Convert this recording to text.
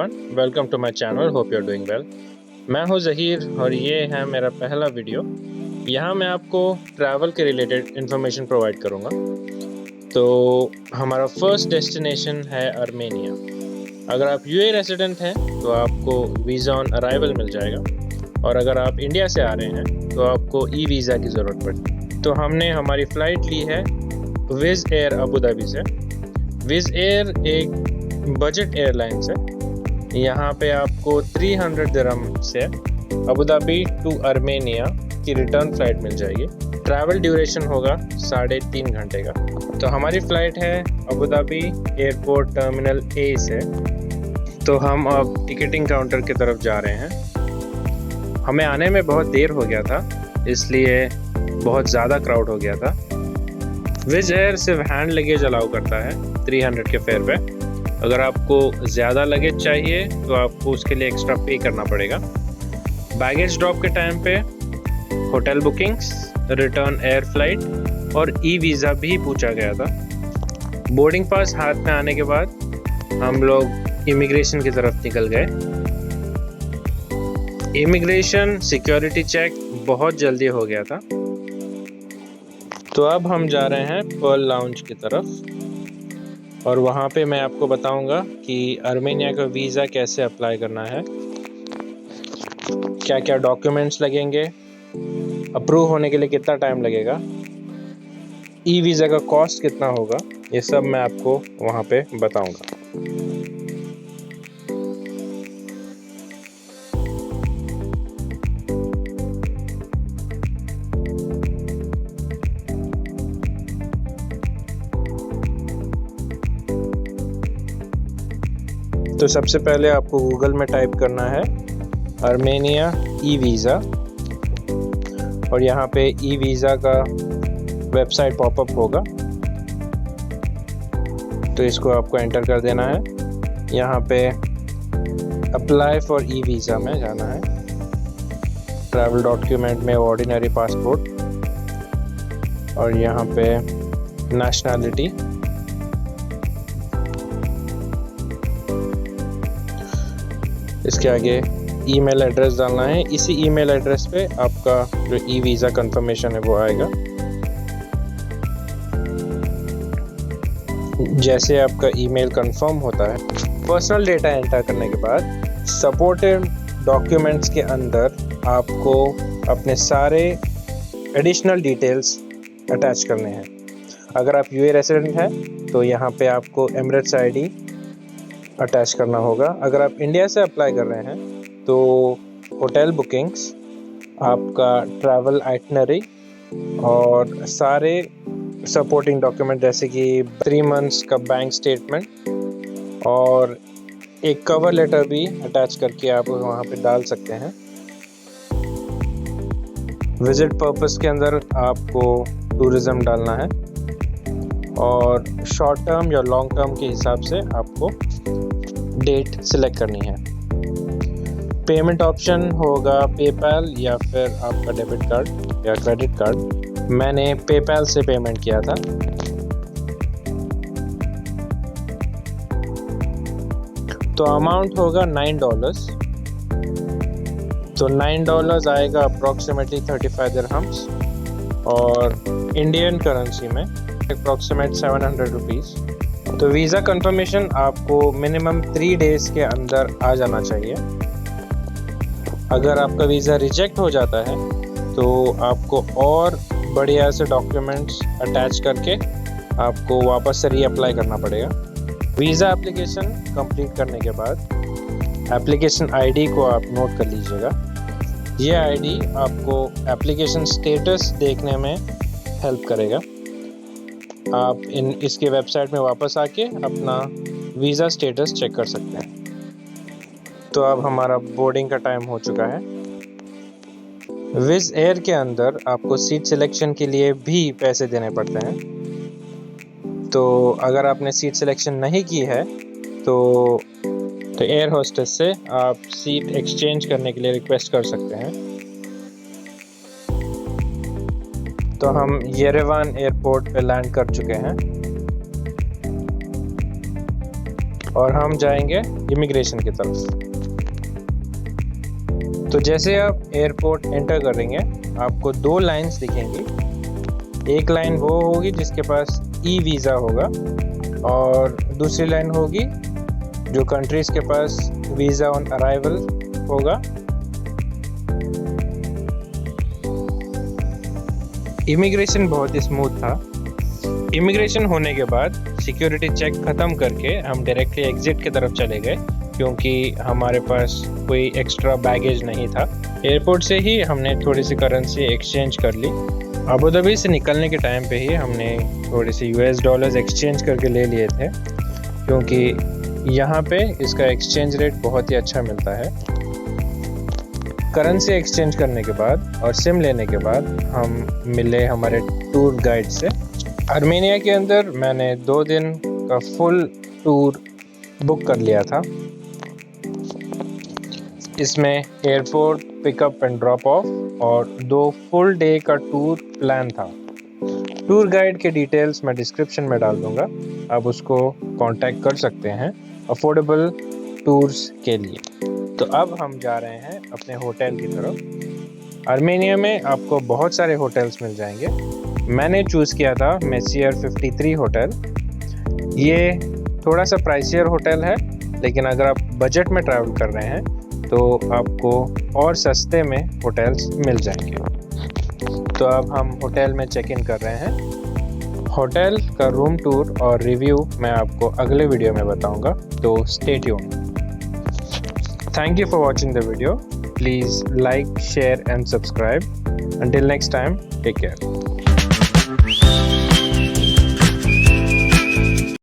Everyone, welcome to my channel. Hope you are doing well. मैं हूं ज़हीर और ये है मेरा पहला वीडियो। यहाँ मैं आपको ट्रैवल के रिलेटेड इन्फॉर्मेशन प्रोवाइड करूँगा। तो हमारा फर्स्ट डेस्टिनेशन है आर्मेनिया। अगर आप यूए रेजिडेंट हैं तो आपको वीज़ा ऑन अराइवल मिल जाएगा, और अगर आप इंडिया से आ रहे हैं तो आपको ई वीज़ा की ज़रूरत पड़ती। तो हमने हमारी फ़्लाइट ली है विज़ एयर अबू धाबी से। विज़ एयर एक बजट एयरलाइंस है। यहाँ पे आपको 300 दिरहम से अबू धाबी टू आर्मेनिया की रिटर्न फ्लाइट मिल जाएगी। ट्रैवल ड्यूरेशन होगा 3.5 घंटे का। तो हमारी फ़्लाइट है अबू धाबी एयरपोर्ट टर्मिनल ए से। तो हम अब टिकटिंग काउंटर की तरफ जा रहे हैं। हमें आने में बहुत देर हो गया था, इसलिए बहुत ज़्यादा क्राउड हो गया था। विज़ एयर सिर्फ हैंड लगेज अलाउ करता है 300 के फेयर पे। अगर आपको ज़्यादा लगेज चाहिए तो आपको उसके लिए एक्स्ट्रा पे करना पड़ेगा। बैगेज ड्रॉप के टाइम पे hotel bookings, return air flight और ई वीज़ा भी पूछा गया था। बोर्डिंग पास हाथ में आने के बाद हम लोग इमिग्रेशन की तरफ निकल गए। इमिग्रेशन सिक्योरिटी चेक बहुत जल्दी हो गया था। तो अब हम जा रहे हैं पर्ल लाउंज की तरफ, और वहाँ पे मैं आपको बताऊंगा कि आर्मेनिया का वीज़ा कैसे अप्लाई करना है, क्या क्या डॉक्यूमेंट्स लगेंगे, अप्रूव होने के लिए कितना टाइम लगेगा, ई वीज़ा का कॉस्ट कितना होगा, ये सब मैं आपको वहाँ पे बताऊंगा। तो सबसे पहले आपको गूगल में टाइप करना है आर्मेनिया ई वीज़ा, और यहाँ पे ई वीज़ा का वेबसाइट पॉपअप होगा। तो इसको आपको एंटर कर देना है। यहाँ पे अप्लाई फॉर ई वीज़ा में जाना है। ट्रैवल डॉक्यूमेंट में ऑर्डिनरी पासपोर्ट, और यहाँ पे नेशनैलिटी, इसके आगे ईमेल एड्रेस डालना है। इसी ईमेल एड्रेस पे आपका जो ई वीज़ा कंफर्मेशन है वो आएगा। जैसे आपका ईमेल कंफर्म होता है, पर्सनल डेटा एंटर करने के बाद सपोर्टेड डॉक्यूमेंट्स के अंदर आपको अपने सारे एडिशनल डिटेल्स अटैच करने हैं। अगर आप यूए रेजिडेंट हैं तो यहाँ पे आपको एमिरेट्स आईडी अटैच करना होगा। अगर आप इंडिया से अप्लाई कर रहे हैं तो होटल बुकिंग्स, आपका ट्रैवल आइटनरी और सारे सपोर्टिंग डॉक्यूमेंट जैसे कि 3 मंथ्स का बैंक स्टेटमेंट और एक कवर लेटर भी अटैच करके आप वहाँ पे डाल सकते हैं। विजिट पर्पस के अंदर आपको टूरिज़्म डालना है, और शॉर्ट टर्म या लॉन्ग टर्म के हिसाब से आपको डेट सिलेक्ट करनी है। पेमेंट ऑप्शन होगा पेपैल या फिर आपका डेबिट कार्ड या क्रेडिट कार्ड। मैंने पेपैल से पेमेंट किया था। तो अमाउंट होगा $9। तो $9 आएगा अप्रॉक्सीमेटली 35 दिरहम्स, और इंडियन करेंसी में अप्रॉक्सीमेट 700 रुपीज़। तो वीज़ा कंफर्मेशन आपको मिनिमम 3 डेज़ के अंदर आ जाना चाहिए। अगर आपका वीज़ा रिजेक्ट हो जाता है तो आपको और बढ़िया से डॉक्यूमेंट्स अटैच करके आपको वापस से रीअप्लाई करना पड़ेगा। वीज़ा एप्लीकेशन कंप्लीट करने के बाद एप्लीकेशन आईडी को आप नोट कर लीजिएगा। ये आईडी आपको एप्लीकेशन स्टेटस देखने में हेल्प करेगा। आप इसके वेबसाइट में वापस आके अपना वीज़ा स्टेटस चेक कर सकते हैं। तो अब हमारा बोर्डिंग का टाइम हो चुका है। विज़ एयर के अंदर आपको सीट सिलेक्शन के लिए भी पैसे देने पड़ते हैं। तो अगर आपने सीट सिलेक्शन नहीं की है तो एयर होस्टेस से आप सीट एक्सचेंज करने के लिए रिक्वेस्ट कर सकते हैं। तो हम येरेवान एयरपोर्ट पे लैंड कर चुके हैं, और हम जाएंगे इमिग्रेशन की तरफ। तो जैसे आप एयरपोर्ट एंटर करेंगे आपको 2 लाइंस दिखेंगी। एक लाइन वो होगी जिसके पास ई वीज़ा होगा और दूसरी लाइन होगी जो कंट्रीज़ के पास वीज़ा ऑन अराइवल होगा। इमिग्रेशन बहुत ही स्मूथ था। इमिग्रेशन होने के बाद सिक्योरिटी चेक ख़त्म करके हम डायरेक्टली एग्ज़िट की तरफ चले गए क्योंकि हमारे पास कोई एक्स्ट्रा बैगेज नहीं था। एयरपोर्ट से ही हमने थोड़ी सी करेंसी एक्सचेंज कर ली। अबू धाबी से निकलने के टाइम पे ही हमने थोड़े से यूएस डॉलर्स एक्सचेंज करके ले लिए थे क्योंकि यहाँ पे इसका एक्सचेंज रेट बहुत ही अच्छा मिलता है। करेंसी एक्सचेंज करने के बाद और सिम लेने के बाद हम मिले हमारे टूर गाइड से। आर्मेनिया के अंदर मैंने 2 दिन का फुल टूर बुक कर लिया था। इसमें airport pickup and drop of और 2 फुल डे का टूर प्लान था। टूर गाइड के डिटेल्स मैं डिस्क्रिप्शन में डाल दूंगा, आप उसको कांटेक्ट कर सकते हैं अफोर्डेबल टूर्स के लिए। तो अब हम जा रहे हैं अपने होटल की तरफ। आर्मेनिया में आपको बहुत सारे होटल्स मिल जाएंगे। मैंने चूज़ किया था मेसियर 53 होटल। ये थोड़ा सा प्राइसियर होटल है, लेकिन अगर आप बजट में ट्रैवल कर रहे हैं तो आपको और सस्ते में होटल्स मिल जाएंगे। तो अब हम होटल में चेक इन कर रहे हैं। होटल का रूम टूर और रिव्यू मैं आपको अगले वीडियो में बताऊंगा, तो stay tuned. Thank you for watching the video. Please like, share and subscribe. Until next time, take care.